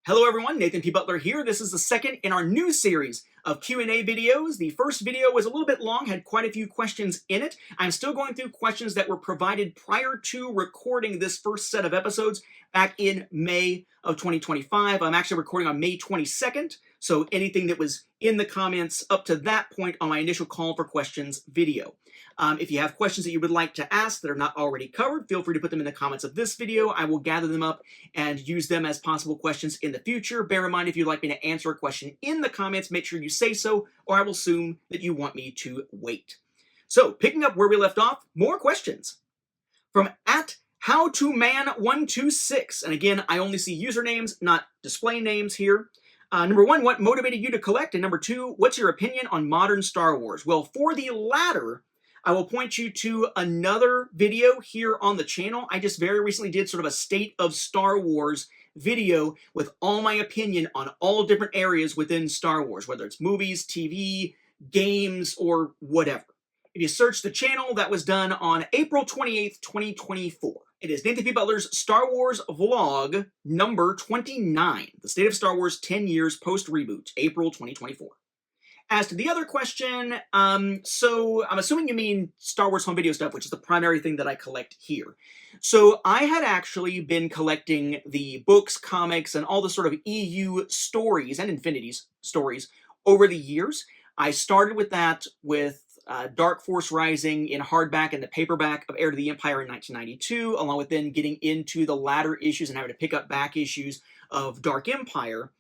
Hello everyone, Nathan P. Butler here. This is the second in our new series of Q&A videos. The first video was a little bit long, had quite a few questions in it. I'm still going through questions that were provided prior to recording this first set of episodes back in May of 2025. I'm actually recording on May 22nd, so anything that was in the comments up to that point on my initial call for questions video. If you have questions that you would like to ask that are not already covered, feel free to put them in the comments of this video. I will gather them up and use them as possible questions in the future. Bear in mind, if you'd like me to answer a question in the comments, make sure you say so, or I will assume that you want me to wait. So, picking up where we left off, more questions. From @HowToMan126, and again, I only see usernames, not display names here. Number one, what motivated you to collect? And number two, what's your opinion on modern Star Wars? Well, for the latter, I will point you to another video here on the channel. I just very recently did sort of a state of Star Wars video with all my opinion on all different areas within Star Wars, whether it's movies, TV, games, or whatever. If you search the channel, that was done on April 28th, 2024. It is Nathan P. Butler's Star Wars vlog number 29, the state of Star Wars 10 years post-reboot, April 2024. As to the other question, so I'm assuming you mean Star Wars home video stuff, which is the primary thing that I collect here. So I had actually been collecting the books, comics, and all the sort of EU stories and Infinity's stories over the years. I started with that with Dark Force Rising in hardback and the paperback of Heir to the Empire in 1992, along with then getting into the latter issues and having to pick up back issues of Dark Empire.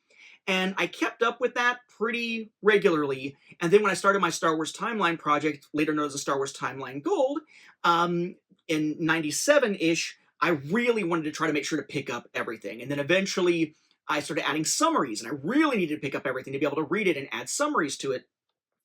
And I kept up with that pretty regularly. And then when I started my Star Wars Timeline project, later known as the Star Wars Timeline Gold, in 97-ish, I really wanted to try to make sure to pick up everything. And then eventually I started adding summaries, and I really needed to pick up everything to be able to read it and add summaries to it.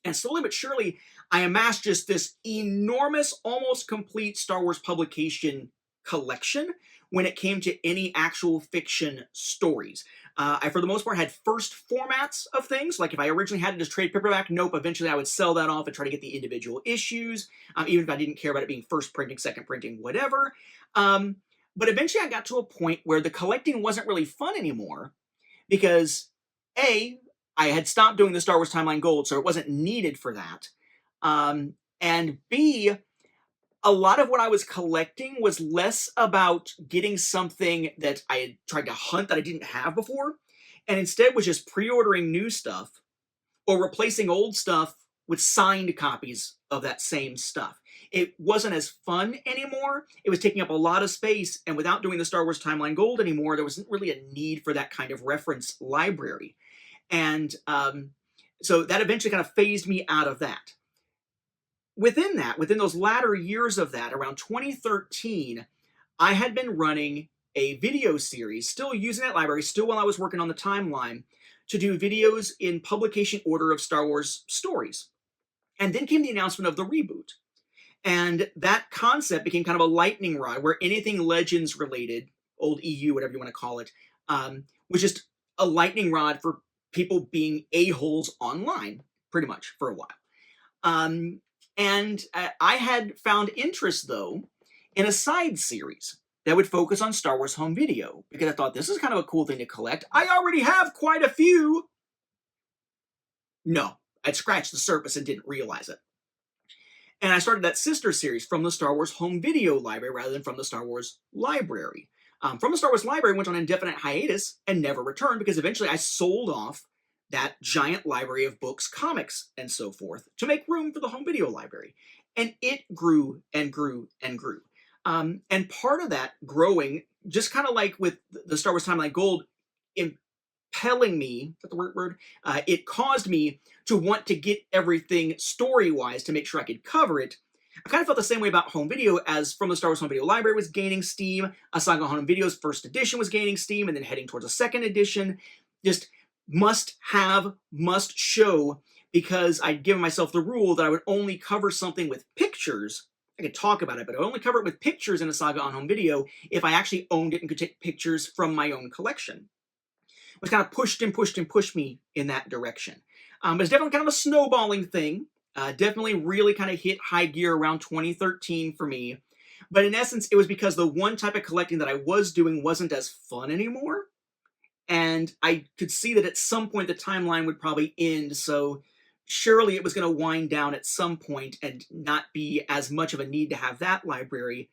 And slowly but surely, I amassed just this enormous, almost complete Star Wars publication collection when it came to any actual fiction stories. I, for the most part, had first formats of things. Like if I originally had it as trade paperback, nope, eventually I would sell that off and try to get the individual issues, even if I didn't care about it being first printing, second printing, whatever. But eventually I got to a point where the collecting wasn't really fun anymore because, A, I had stopped doing the Star Wars Timeline Gold, so it wasn't needed for that. And B, a lot of what I was collecting was less about getting something that I had tried to hunt that I didn't have before, and instead was just pre-ordering new stuff or replacing old stuff with signed copies of that same stuff. It wasn't as fun anymore. It was taking up a lot of space, and without doing the Star Wars Timeline Gold anymore, there wasn't really a need for that kind of reference library. And so that eventually kind of phased me out of that. Within that, within those latter years of that, around 2013, I had been running a video series, still using that library, still while I was working on the timeline, to do videos in publication order of Star Wars stories. And then came the announcement of the reboot. And that concept became kind of a lightning rod where anything Legends related, old EU, whatever you want to call it, was just a lightning rod for people being a-holes online, pretty much, for a while. And I had found interest, though, in a side series that would focus on Star Wars home video, because I thought this is kind of a cool thing to collect. I already have quite a few. No, I'd scratched the surface and didn't realize it. And I started that sister series from the Star Wars home video library rather than from the Star Wars library. From the Star Wars library, went on indefinite hiatus and never returned because eventually I sold off that giant library of books, comics, and so forth to make room for the home video library. And it grew and grew and grew. And part of that growing, just kind of like with the Star Wars Timeline Gold, impelling me, is that the word? It caused me to want to get everything story-wise to make sure I could cover it. I kind of felt the same way about home video as From the Star Wars Home Video Library was gaining steam, A Saga Home Video's first edition was gaining steam, and then heading towards a second edition. Just must have, must show, because I'd given myself the rule that I would only cover something with pictures. I could talk about it, but I would only cover it with pictures in a Saga on home video if I actually owned it and could take pictures from my own collection. Which kind of pushed and pushed and pushed me in that direction. But it's definitely kind of a snowballing thing. Definitely really kind of hit high gear around 2013 for me. But in essence, it was because the one type of collecting that I was doing wasn't as fun anymore. and I could see that at some point the timeline would probably end, so surely it was going to wind down at some point and not be as much of a need to have that library.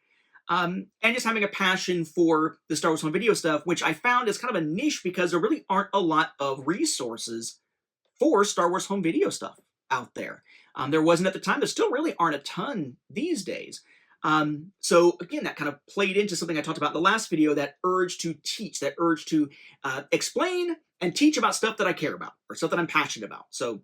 And just having a passion for the Star Wars home video stuff, which I found is kind of a niche because there really aren't a lot of resources for Star Wars home video stuff out there. There wasn't at the time. There still really aren't a ton these days. So again, that kind of played into something I talked about in the last video, that urge to teach, that urge to explain and teach about stuff that I care about or stuff that I'm passionate about. So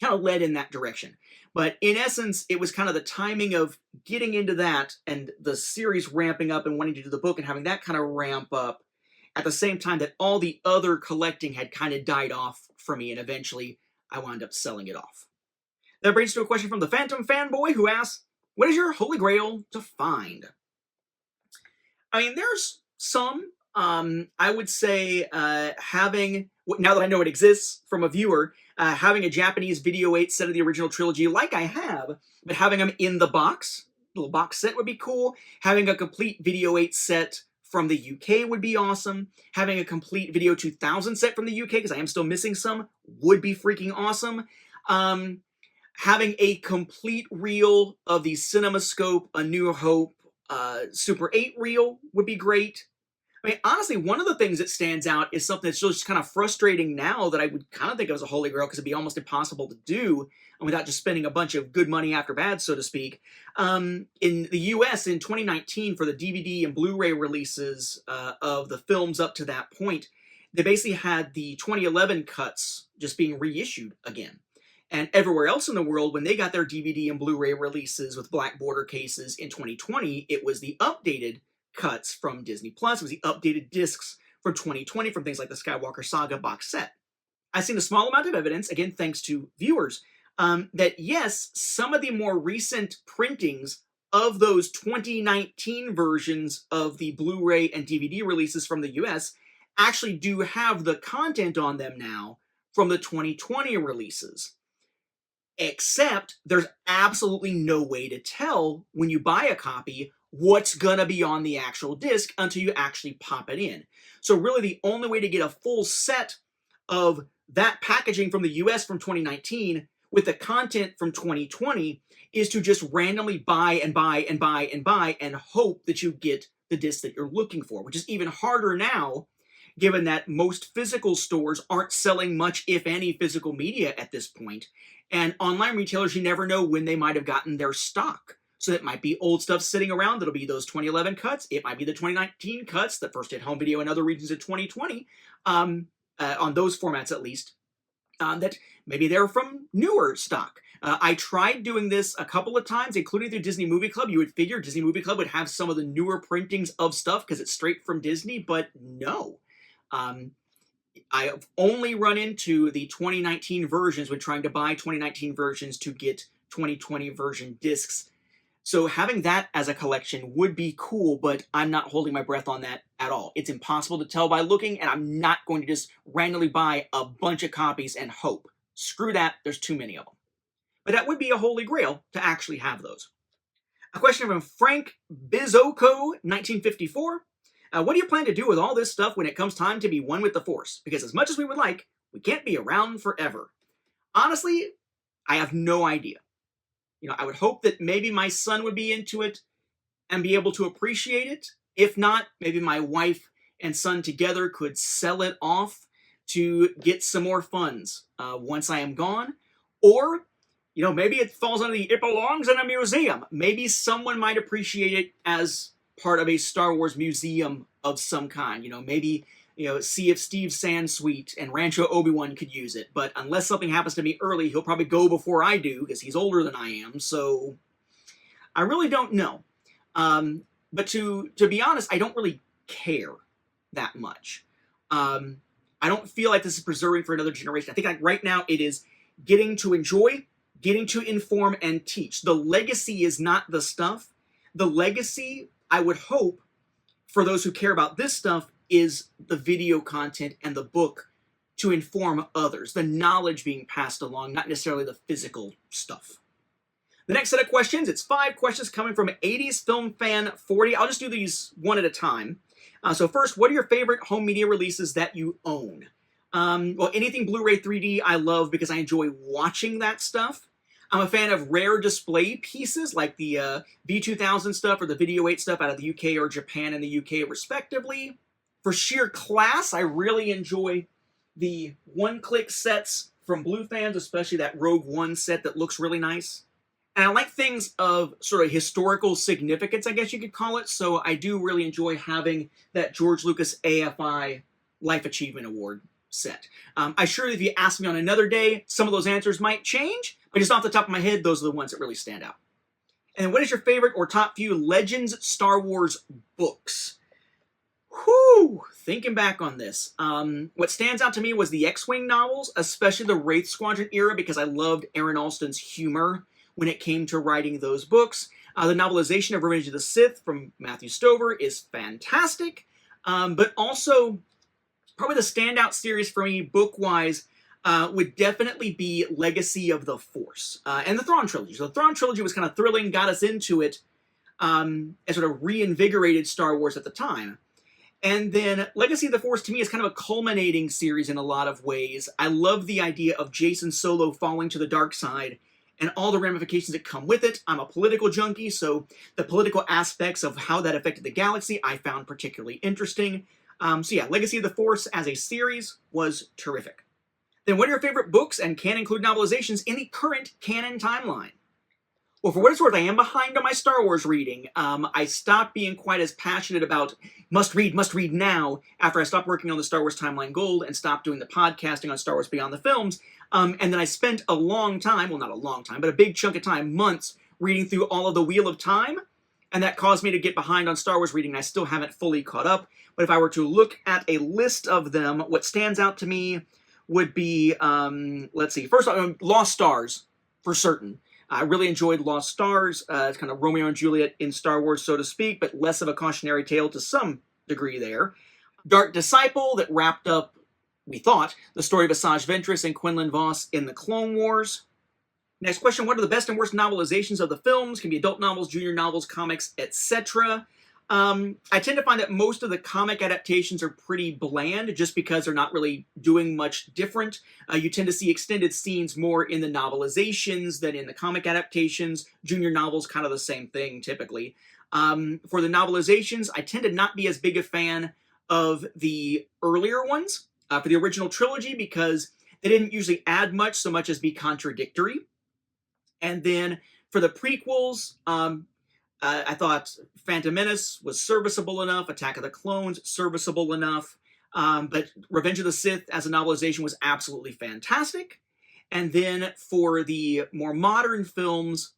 kind of led in that direction. But in essence, it was kind of the timing of getting into that and the series ramping up and wanting to do the book and having that kind of ramp up at the same time that all the other collecting had kind of died off for me, and eventually I wound up selling it off. That brings us to a question from the Phantom Fanboy, who asks, what is your holy grail to find? I mean, there's some. I would say having, now that I know it exists from a viewer, having a Japanese Video 8 set of the original trilogy like I have, but having them in the box, little box set would be cool. Having a complete Video 8 set from the UK would be awesome. Having a complete Video 2000 set from the UK, because I am still missing some, would be freaking awesome. Having a complete reel of the CinemaScope A New Hope Super 8 reel would be great. I mean, honestly, one of the things that stands out is something that's just kind of frustrating now that I would kind of think of as a holy grail because it'd be almost impossible to do without just spending a bunch of good money after bad, so to speak. In the US in 2019 for the DVD and Blu-ray releases of the films up to that point, they basically had the 2011 cuts just being reissued again. And everywhere else in the world, when they got their DVD and Blu-ray releases with black border cases in 2020, it was the updated cuts from Disney Plus. It was the updated discs from 2020 from things like the Skywalker Saga box set. I've seen a small amount of evidence, again thanks to viewers, that yes, some of the more recent printings of those 2019 versions of the Blu-ray and DVD releases from the US actually do have the content on them now from the 2020 releases. Except there's absolutely no way to tell when you buy a copy what's going to be on the actual disc until you actually pop it in. So really the only way to get a full set of that packaging from the US from 2019 with the content from 2020 is to just randomly buy and buy and buy and buy and hope that you get the disc that you're looking for, which is even harder now given that most physical stores aren't selling much, if any, physical media at this point. And online retailers, you never know when they might have gotten their stock. So it might be old stuff sitting around. That'll be those 2011 cuts. It might be the 2019 cuts that first hit home video in other regions in 2020, on those formats at least, that maybe they're from newer stock. I tried doing this a couple of times, including through Disney Movie Club. You would figure Disney Movie Club would have some of the newer printings of stuff because it's straight from Disney, but no. I've only run into the 2019 versions when trying to buy 2019 versions to get 2020 version discs. So having that as a collection would be cool, but I'm not holding my breath on that at all. It's impossible to tell by looking, and I'm not going to just randomly buy a bunch of copies and hope. Screw that, there's too many of them. But that would be a holy grail to actually have those. A question from Frank Bizoko, 1954. What do you plan to do with all this stuff when it comes time to be one with the Force? Because as much as we would like, we can't be around forever. Honestly, I have no idea. You know, I would hope that maybe my son would be into it and be able to appreciate it. If not, maybe my wife and son together could sell it off to get some more funds once I am gone. Or, you know, maybe it falls under the it belongs in a museum. Maybe someone might appreciate it as part of a Star Wars museum of some kind. You know, maybe, you know, see if Steve Sansweet and Rancho Obi-Wan could use it. But unless something happens to me early, he'll probably go before I do because he's older than I am. So I really don't know. But to be honest, I don't really care that much. I don't feel like this is preserving for another generation. I think like right now it is getting to enjoy, getting to inform and teach. The legacy is not the stuff. The legacy, I would hope, for those who care about this stuff, is the video content and the book to inform others. The knowledge being passed along, not necessarily the physical stuff. The next set of questions, it's 5 questions coming from 80s Film Fan 40. I'll just do these one at a time. So first, what are your favorite home media releases that you own? Well, anything Blu-ray 3D I love because I enjoy watching that stuff. I'm a fan of rare display pieces like the V2000 stuff or the Video 8 stuff out of the UK or Japan and the UK respectively. For sheer class, I really enjoy the one-click sets from Blue fans, especially that Rogue One set that looks really nice. And I like things of sort of historical significance, I guess you could call it, so I do really enjoy having that George Lucas AFI Life Achievement Award set. I'm sure if you ask me on another day, some of those answers might change, but just off the top of my head, those are the ones that really stand out. And what is your favorite or top few Legends Star Wars books? Whew, thinking back on this, what stands out to me was the X-Wing novels, especially the Wraith Squadron era, because I loved Aaron Alston's humor when it came to writing those books. The novelization of Revenge of the Sith from Matthew Stover is fantastic, but also probably the standout series for me, book-wise, would definitely be Legacy of the Force and the Thrawn trilogy. So the Thrawn trilogy was kind of thrilling, got us into it, and sort of reinvigorated Star Wars at the time. And then Legacy of the Force, to me, is kind of a culminating series in a lot of ways. I love the idea of Jason Solo falling to the dark side and all the ramifications that come with it. I'm a political junkie, so the political aspects of how that affected the galaxy I found particularly interesting. So yeah, Legacy of the Force as a series was terrific. Then what are your favorite books and can include novelizations in the current canon timeline? Well, for what it's worth, I am behind on my Star Wars reading. I stopped being quite as passionate about must read now after I stopped working on the Star Wars Timeline Gold and stopped doing the podcasting on Star Wars Beyond the Films. And then I spent a long time, well, not a long time, but a big chunk of time, months, reading through all of the Wheel of Time. And that caused me to get behind on Star Wars reading, and I still haven't fully caught up. But if I were to look at a list of them, what stands out to me would be, let's see, first Lost Stars, for certain. I really enjoyed Lost Stars. It's kind of Romeo and Juliet in Star Wars, so to speak, but less of a cautionary tale to some degree there. Dark Disciple, that wrapped up, we thought, the story of Asajj Ventress and Quinlan Vos in the Clone Wars. Next question, what are the best and worst novelizations of the films? Can be adult novels, junior novels, comics, etc. I tend to find that most of the comic adaptations are pretty bland just because they're not really doing much different. You tend to see extended scenes more in the novelizations than in the comic adaptations. Junior novels, kind of the same thing, typically. For the novelizations, I tend to not be as big a fan of the earlier ones for the original trilogy because they didn't usually add much so much as be contradictory. And then for the prequels, I thought Phantom Menace was serviceable enough, Attack of the Clones, serviceable enough, but Revenge of the Sith as a novelization was absolutely fantastic. And then for the more modern films,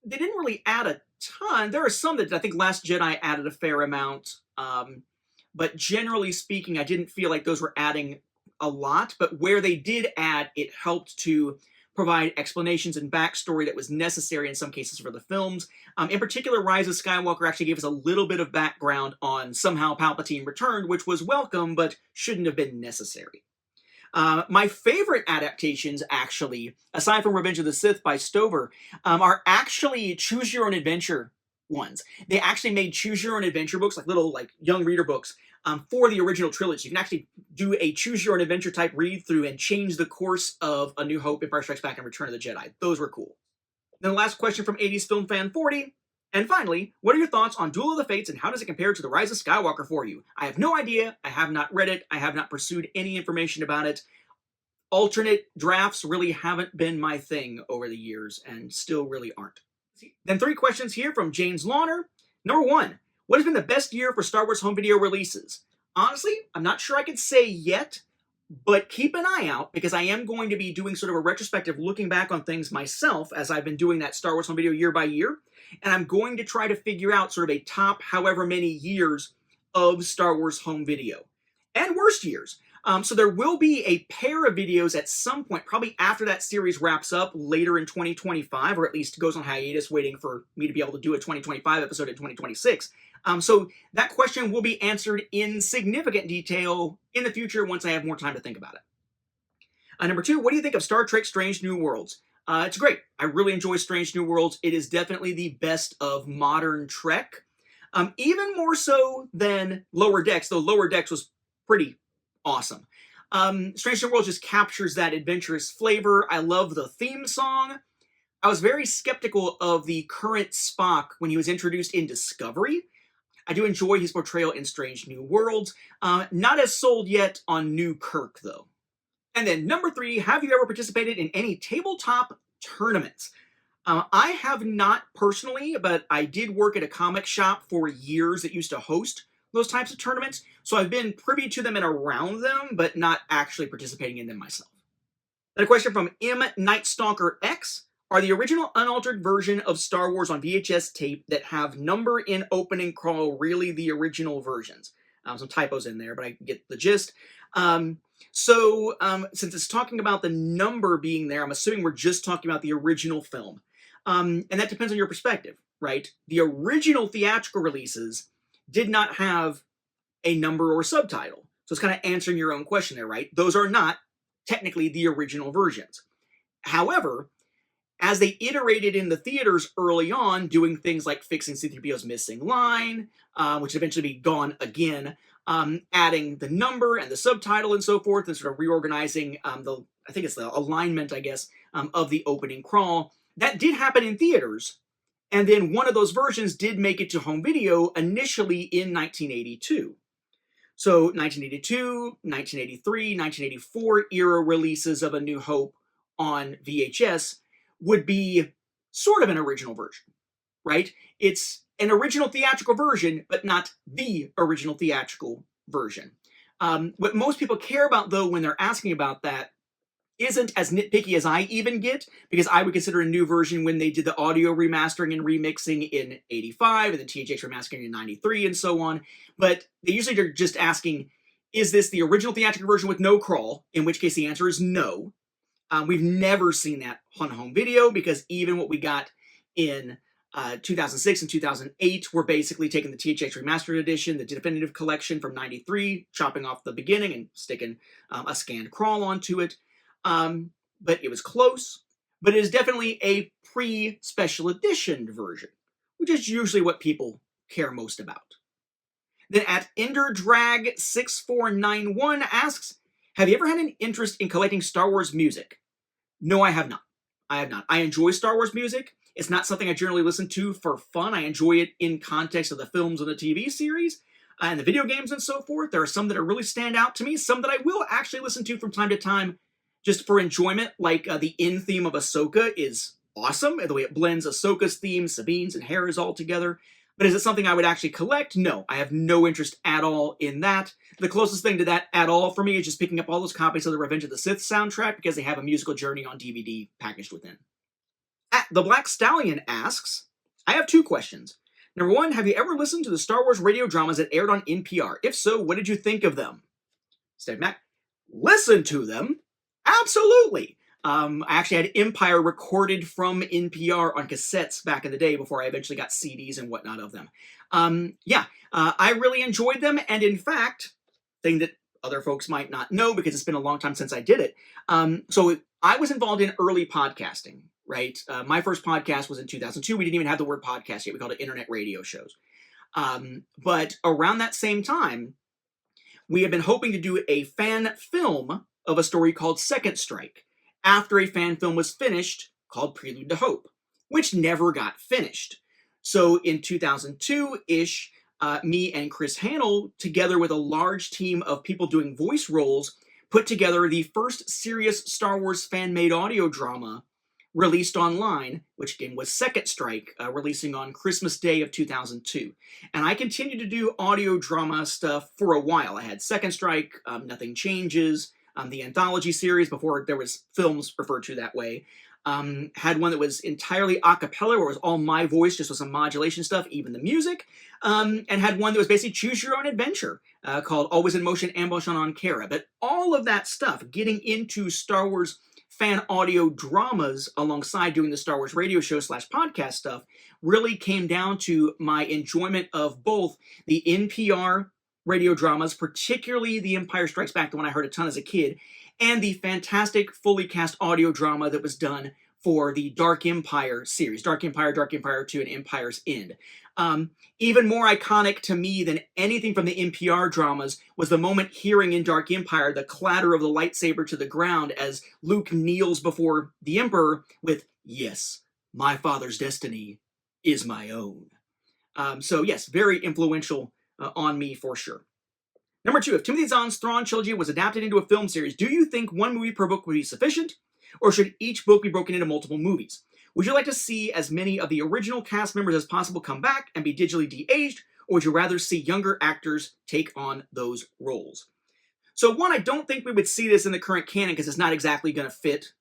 they didn't really add a ton. There are some that I think Last Jedi added a fair amount, but generally speaking, I didn't feel like those were adding a lot, but where they did add, it helped to provide explanations and backstory that was necessary in some cases for the films. In particular, Rise of Skywalker actually gave us a little bit of background on somehow Palpatine returned, which was welcome, but shouldn't have been necessary. My favorite adaptations, actually, aside from Revenge of the Sith by Stover, are actually Choose Your Own Adventure ones. They actually made Choose Your Own Adventure books, like little young reader books, for the original trilogy. You can actually do a Choose Your Own Adventure type read through and change the course of A New Hope, Empire Strikes Back, and Return of the Jedi. Those were cool. Then the last question from 80s Film Fan 40. And finally, what are your thoughts on Duel of the Fates and how does it compare to The Rise of Skywalker for you? I have no idea. I have not read it. I have not pursued any information about it. Alternate drafts really haven't been my thing over the years and still really aren't. Then 3 questions here from James Lawner. Number 1, what has been the best year for Star Wars home video releases? Honestly, I'm not sure I could say yet, but keep an eye out because I am going to be doing sort of a retrospective looking back on things myself as I've been doing that Star Wars home video year by year. And I'm going to try to figure out sort of a top however many years of Star Wars home video. And worst years. So there will be a pair of videos at some point, probably after that series wraps up later in 2025, or at least goes on hiatus, waiting for me to be able to do a 2025 episode in 2026. So that question will be answered in significant detail in the future once I have more time to think about it. Number 2, what do you think of Star Trek Strange New Worlds? It's great. I really enjoy Strange New Worlds. It is definitely the best of modern Trek. Even more so than Lower Decks, though Lower Decks was pretty awesome. Strange New Worlds just captures that adventurous flavor. I love the theme song. I was very skeptical of the current Spock when he was introduced in Discovery. I do enjoy his portrayal in Strange New Worlds. Not as sold yet on New Kirk, though. And then number 3, have you ever participated in any tabletop tournaments? I have not personally, but I did work at a comic shop for years that used to host those types of tournaments, so I've been privy to them and around them, but not actually participating in them myself. Then a question from M. Nightstalker X. Are the original unaltered version of Star Wars on VHS tape that have number in opening crawl really the original versions? Some typos in there, but I get the gist. Since it's talking about the number being there, I'm assuming we're just talking about the original film. And that depends on your perspective, right? The original theatrical releases did not have a number or subtitle. So it's kind of answering your own question there, right? Those are not technically the original versions. However, as they iterated in the theaters early on, doing things like fixing C-3PO's missing line, which eventually be gone again, adding the number and the subtitle and so forth, and sort of reorganizing I think it's the alignment, I guess, of the opening crawl. That did happen in theaters, and then one of those versions did make it to home video initially in 1982. So 1982, 1983, 1984 era releases of A New Hope on VHS would be sort of an original version, right? It's an original theatrical version, but not the original theatrical version. What most people care about, though, when they're asking about that, isn't as nitpicky as I even get, because I would consider a new version when they did the audio remastering and remixing in 85, and the THX remastering in 93, and so on. But they usually are just asking, is this the original theatrical version with no crawl? In which case the answer is no. We've never seen that on home video, because even what we got in 2006 and 2008 were basically taking the THX Remastered Edition, the definitive collection from 93, chopping off the beginning and sticking a scanned crawl onto it. But it was close, but it is definitely a pre-special edition version, which is usually what people care most about. Then at EnderDrag6491 asks, have you ever had an interest in collecting Star Wars music? No, I have not. I enjoy Star Wars music. It's not something I generally listen to for fun. I enjoy it in context of the films and the TV series and the video games and so forth. There are some that really stand out to me, some that I will actually listen to from time to time just for enjoyment, like the in theme of Ahsoka is awesome, the way it blends Ahsoka's theme, Sabine's, and Hera's all together. But is it something I would actually collect? No, I have no interest at all in that. The closest thing to that at all for me is just picking up all those copies of the Revenge of the Sith soundtrack because they have a musical journey on DVD packaged within. At The Black Stallion asks, I have 2 questions. Number 1, have you ever listened to the Star Wars radio dramas that aired on NPR? If so, what did you think of them? Steve Mac, listen to them? Absolutely. I actually had Empire recorded from NPR on cassettes back in the day before I eventually got CDs and whatnot of them. I really enjoyed them, and in fact, thing that other folks might not know because it's been a long time since I did it. So I was involved in early podcasting, right? My first podcast was in 2002. We didn't even have the word podcast yet. We called it internet radio shows. But around that same time, we have been hoping to do a fan film of a story called Second Strike, after a fan film was finished called Prelude to Hope, which never got finished. So in 2002-ish, me and Chris Hannell, together with a large team of people doing voice roles, put together the first serious Star Wars fan-made audio drama released online, which again was Second Strike, releasing on Christmas Day of 2002. And I continued to do audio drama stuff for a while. I had Second Strike, Nothing Changes, the anthology series before there was films referred to that way. Had one that was entirely a cappella, where it was all my voice, just with some modulation stuff, even the music. And had one that was basically choose your own adventure, called Always in Motion Ambush on Ankara. But all of that stuff, getting into Star Wars fan audio dramas alongside doing the Star Wars radio show / podcast stuff, really came down to my enjoyment of both the NPR radio dramas, particularly The Empire Strikes Back, the one I heard a ton as a kid, and the fantastic fully cast audio drama that was done for the Dark Empire series, Dark Empire 2, and Empire's End. Even more iconic to me than anything from the NPR dramas was the moment hearing in Dark Empire the clatter of the lightsaber to the ground as Luke kneels before the Emperor with, "Yes, my father's destiny is my own." So yes, very influential on me for sure. Number 2, if Timothy Zahn's Thrawn trilogy was adapted into a film series, do you think one movie per book would be sufficient? Or should each book be broken into multiple movies? Would you like to see as many of the original cast members as possible come back and be digitally de-aged? Or would you rather see younger actors take on those roles? So one, I don't think we would see this in the current canon because it's not exactly going to fit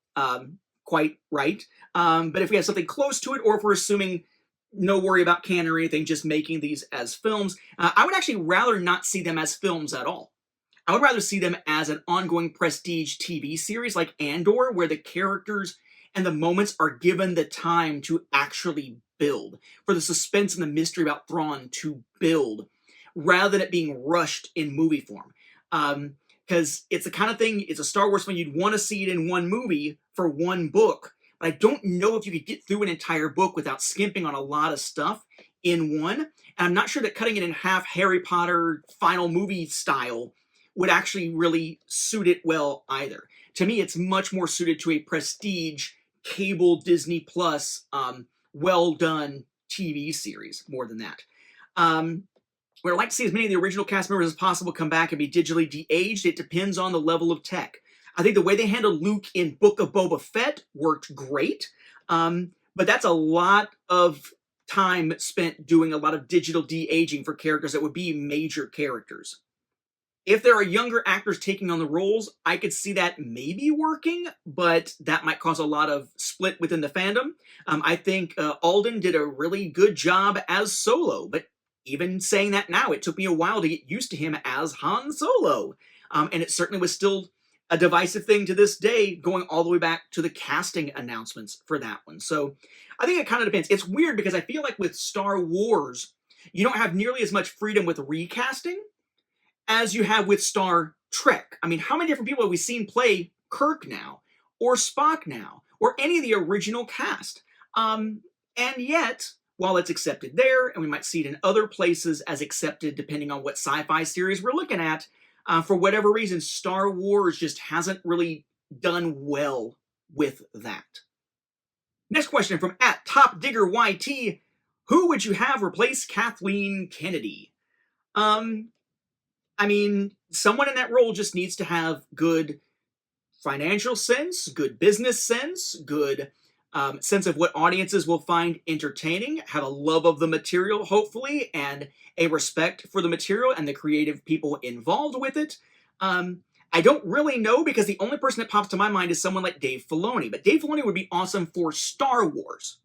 quite right. But if we have something close to it, or if we're assuming no worry about canon or anything, just making these as films, I would actually rather not see them as films at all. I would rather see them as an ongoing prestige TV series like Andor, where the characters and the moments are given the time to actually build, for the suspense and the mystery about Thrawn to build, rather than it being rushed in movie form. Because it's the kind of thing, it's a Star Wars film, you'd want to see it in one movie for one book, but I don't know if you could get through an entire book without skimping on a lot of stuff in one. And I'm not sure that cutting it in half Harry Potter final movie style would actually really suit it well either. To me, it's much more suited to a prestige cable Disney Plus well done TV series more than that. Would I like to see as many of the original cast members as possible come back and be digitally de-aged? It depends on the level of tech. I think the way they handled Luke in Book of Boba Fett worked great, but that's a lot of time spent doing a lot of digital de-aging for characters that would be major characters. If there are younger actors taking on the roles, I could see that maybe working, but that might cause a lot of split within the fandom. I think Alden did a really good job as Solo, but even saying that now, it took me a while to get used to him as Han Solo. And it certainly was still a divisive thing to this day, going all the way back to the casting announcements for that one. So I think it kind of depends. It's weird because I feel like with Star Wars, you don't have nearly as much freedom with recasting as you have with Star Trek. I mean, how many different people have we seen play Kirk now, or Spock now, or any of the original cast? And yet, while it's accepted there, and we might see it in other places as accepted depending on what sci-fi series we're looking at, for whatever reason, Star Wars just hasn't really done well with that. Next question from @TopDiggerYT. Who would you have replace Kathleen Kennedy? I mean, someone in that role just needs to have good financial sense, good business sense, good sense of what audiences will find entertaining, have a love of the material, hopefully, and a respect for the material and the creative people involved with it. I don't really know, because the only person that pops to my mind is someone like Dave Filoni. But Dave Filoni would be awesome for Star Wars.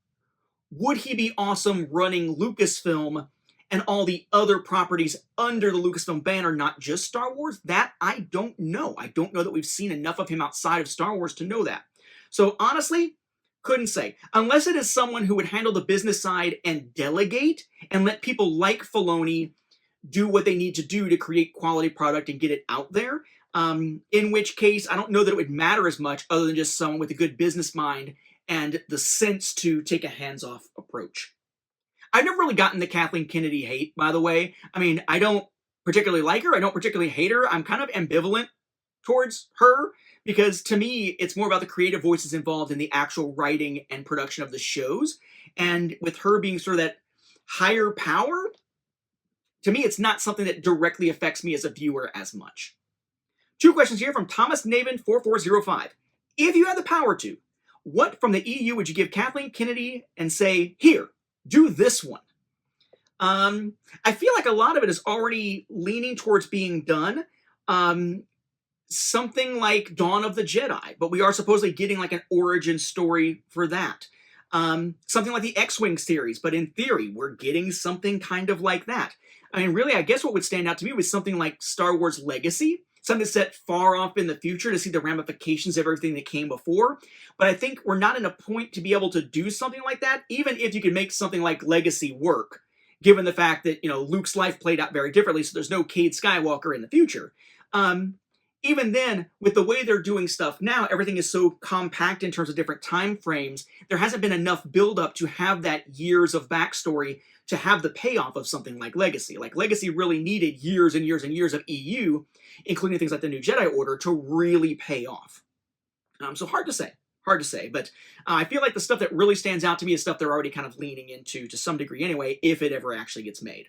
Would he be awesome running Lucasfilm and all the other properties under the Lucasfilm banner, not just Star Wars? That I don't know. I don't know that we've seen enough of him outside of Star Wars to know that. So honestly, couldn't say. Unless it is someone who would handle the business side and delegate and let people like Filoni do what they need to do to create quality product and get it out there. In which case, I don't know that it would matter as much, other than just someone with a good business mind and the sense to take a hands-off approach. I've never really gotten the Kathleen Kennedy hate, by the way. I mean, I don't particularly like her. I don't particularly hate her. I'm kind of ambivalent towards her, because to me, it's more about the creative voices involved in the actual writing and production of the shows. And with her being sort of that higher power, to me, it's not something that directly affects me as a viewer as much. 2 questions here from Thomas Navin 4405. If you had the power to, what from the EU would you give Kathleen Kennedy and say, here, do this one? I feel like a lot of it is already leaning towards being done. Something like Dawn of the Jedi, but we are supposedly getting like an origin story for that. Something like the X-Wing series, but in theory, we're getting something kind of like that. I mean, really, I guess what would stand out to me was something like Star Wars Legacy, something set far off in the future to see the ramifications of everything that came before. But I think we're not in a point to be able to do something like that, even if you could make something like Legacy work, given the fact that, Luke's life played out very differently, so there's no Cade Skywalker in the future. even then, with the way they're doing stuff now, everything is so compact in terms of different time frames. There hasn't been enough buildup to have that years of backstory to have the payoff of something like Legacy. Like Legacy really needed years and years and years of EU, including things like the New Jedi Order, to really pay off. So hard to say, but I feel like the stuff that really stands out to me is stuff they're already kind of leaning into to some degree anyway, if it ever actually gets made.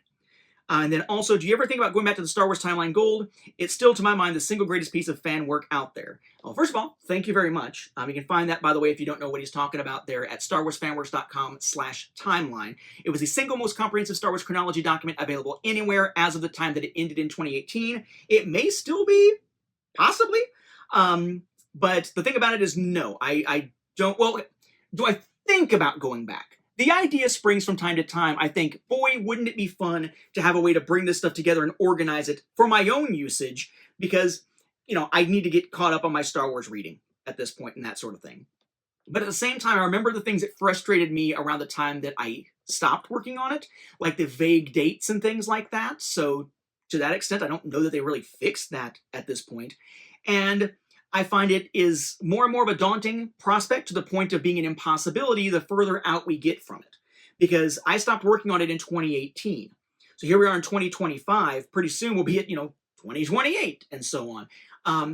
And then also, do you ever think about going back to the Star Wars Timeline Gold? It's still, to my mind, the single greatest piece of fan work out there. Well, first of all, thank you very much. You can find that, by the way, if you don't know what he's talking about there at StarWarsFanWorks.com/timeline. It was the single most comprehensive Star Wars chronology document available anywhere as of the time that it ended in 2018. It may still be, possibly. But the thing about it is, no, I don't. Well, do I think about going back? The idea springs from time to time. I think, boy, wouldn't it be fun to have a way to bring this stuff together and organize it for my own usage, because, I need to get caught up on my Star Wars reading at this point and that sort of thing. But at the same time, I remember the things that frustrated me around the time that I stopped working on it, like the vague dates and things like that. So to that extent, I don't know that they really fixed that at this point. And I find it is more and more of a daunting prospect to the point of being an impossibility the further out we get from it. Because I stopped working on it in 2018. So here we are in 2025. Pretty soon we'll be at, 2028 and so on.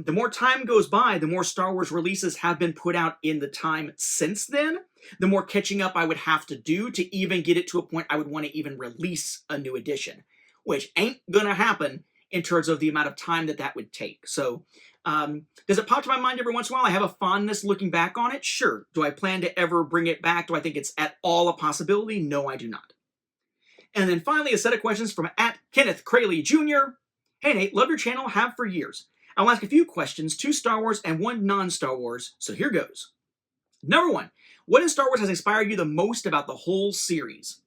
The more time goes by, the more Star Wars releases have been put out in the time since then, the more catching up I would have to do to even get it to a point I would want to even release a new edition, which ain't gonna happen in terms of the amount of time that would take. So, does it pop to my mind every once in a while? I have a fondness looking back on it. Sure. Do I plan to ever bring it back? Do I think it's at all a possibility? No, I do not. And then finally, a set of questions from @Kenneth Crayley Jr. Hey Nate, love your channel, have for years. I'll ask a few questions, 2 Star Wars and 1 non-Star Wars, so here goes. Number 1, what in Star Wars has inspired you the most about the whole series?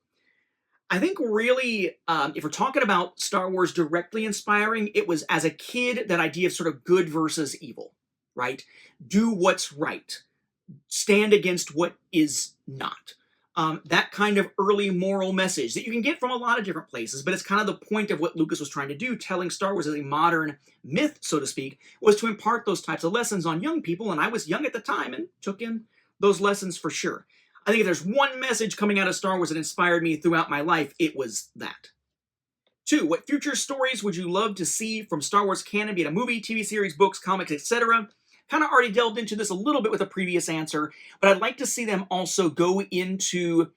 I think really, if we're talking about Star Wars directly inspiring, it was as a kid that idea of sort of good versus evil, right? Do what's right. Stand against what is not. That kind of early moral message that you can get from a lot of different places, but it's kind of the point of what Lucas was trying to do, telling Star Wars as a modern myth, so to speak, was to impart those types of lessons on young people, and I was young at the time and took in those lessons for sure. I think if there's one message coming out of Star Wars that inspired me throughout my life, it was that. 2, what future stories would you love to see from Star Wars canon, be it a movie, TV series, books, comics, etc.? Kind of already delved into this a little bit with a previous answer, but I'd like to see them also go into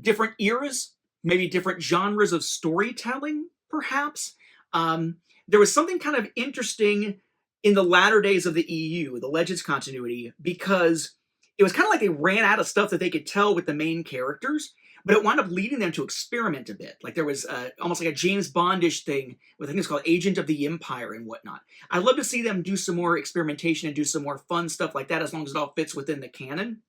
different eras, maybe different genres of storytelling, perhaps. There was something kind of interesting in the latter days of the EU, the Legends continuity, because it was kind of like they ran out of stuff that they could tell with the main characters, but it wound up leading them to experiment a bit. Like there was almost like a James Bondish thing with, I think it's called Agent of the Empire and whatnot. I'd love to see them do some more experimentation and do some more fun stuff like that, as long as it all fits within the canon.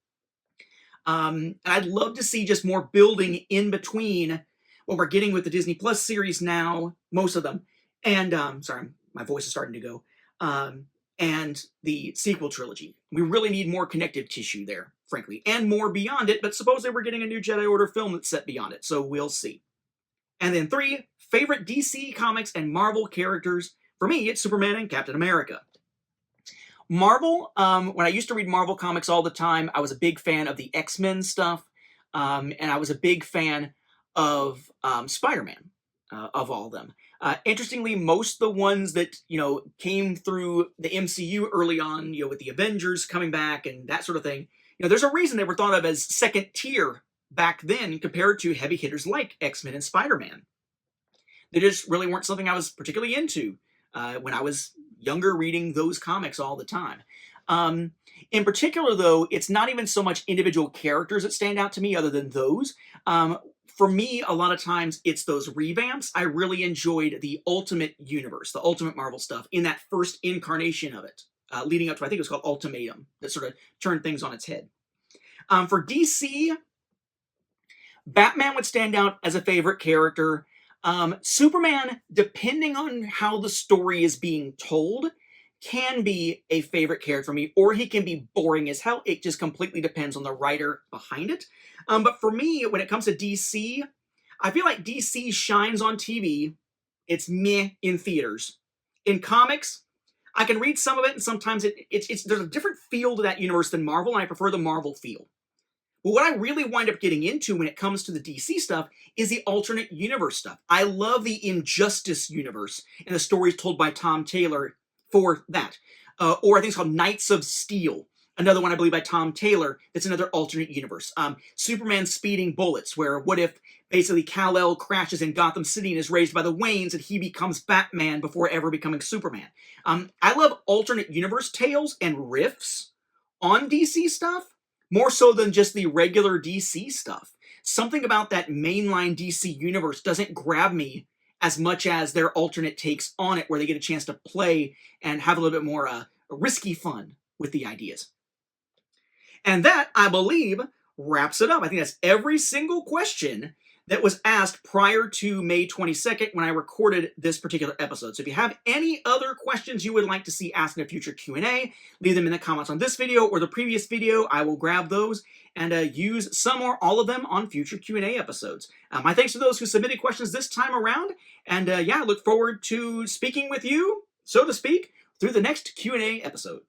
And I'd love to see just more building in between what we're getting with the Disney Plus series now, most of them, and sorry, my voice is starting to go, and the sequel trilogy. We really need more connective tissue there, frankly, and more beyond it, but suppose they were getting a new Jedi Order film that's set beyond it, so we'll see. And then 3, favorite DC Comics and Marvel characters. For me, it's Superman and Captain America. Marvel, when I used to read Marvel comics all the time, I was a big fan of the X-Men stuff, and I was a big fan of Spider-Man, of all of them. Interestingly, most of the ones that, came through the MCU early on, with the Avengers coming back and that sort of thing, there's a reason they were thought of as second tier back then compared to heavy hitters like X-Men and Spider-Man. They just really weren't something I was particularly into when I was younger reading those comics all the time. In particular, though, it's not even so much individual characters that stand out to me other than those. For me, a lot of times, it's those revamps. I really enjoyed the Ultimate Universe, the Ultimate Marvel stuff, in that first incarnation of it, leading up to, I think it was called Ultimatum, that sort of turned things on its head. For DC, Batman would stand out as a favorite character. Superman, depending on how the story is being told, can be a favorite character for me, or he can be boring as hell. It just completely depends on the writer behind it. But for me, when it comes to DC, I feel like DC shines on TV. It's meh in theaters. In comics, I can read some of it, and sometimes there's a different feel to that universe than Marvel, and I prefer the Marvel feel. But what I really wind up getting into when it comes to the DC stuff is the alternate universe stuff. I love the Injustice universe and the stories told by Tom Taylor for that. Or I think it's called Knights of Steel. Another one, I believe, by Tom Taylor. That's another alternate universe. Superman Speeding Bullets, where what if basically Kal-El crashes in Gotham City and is raised by the Waynes and he becomes Batman before ever becoming Superman. I love alternate universe tales and riffs on DC stuff, more so than just the regular DC stuff. Something about that mainline DC universe doesn't grab me as much as their alternate takes on it, where they get a chance to play and have a little bit more risky fun with the ideas. And that, I believe, wraps it up. I think that's every single question that was asked prior to May 22nd when I recorded this particular episode. So if you have any other questions you would like to see asked in a future Q&A, leave them in the comments on this video or the previous video. I will grab those and use some or all of them on future Q&A episodes. My thanks to those who submitted questions this time around. And yeah, I look forward to speaking with you, so to speak, through the next Q&A episode.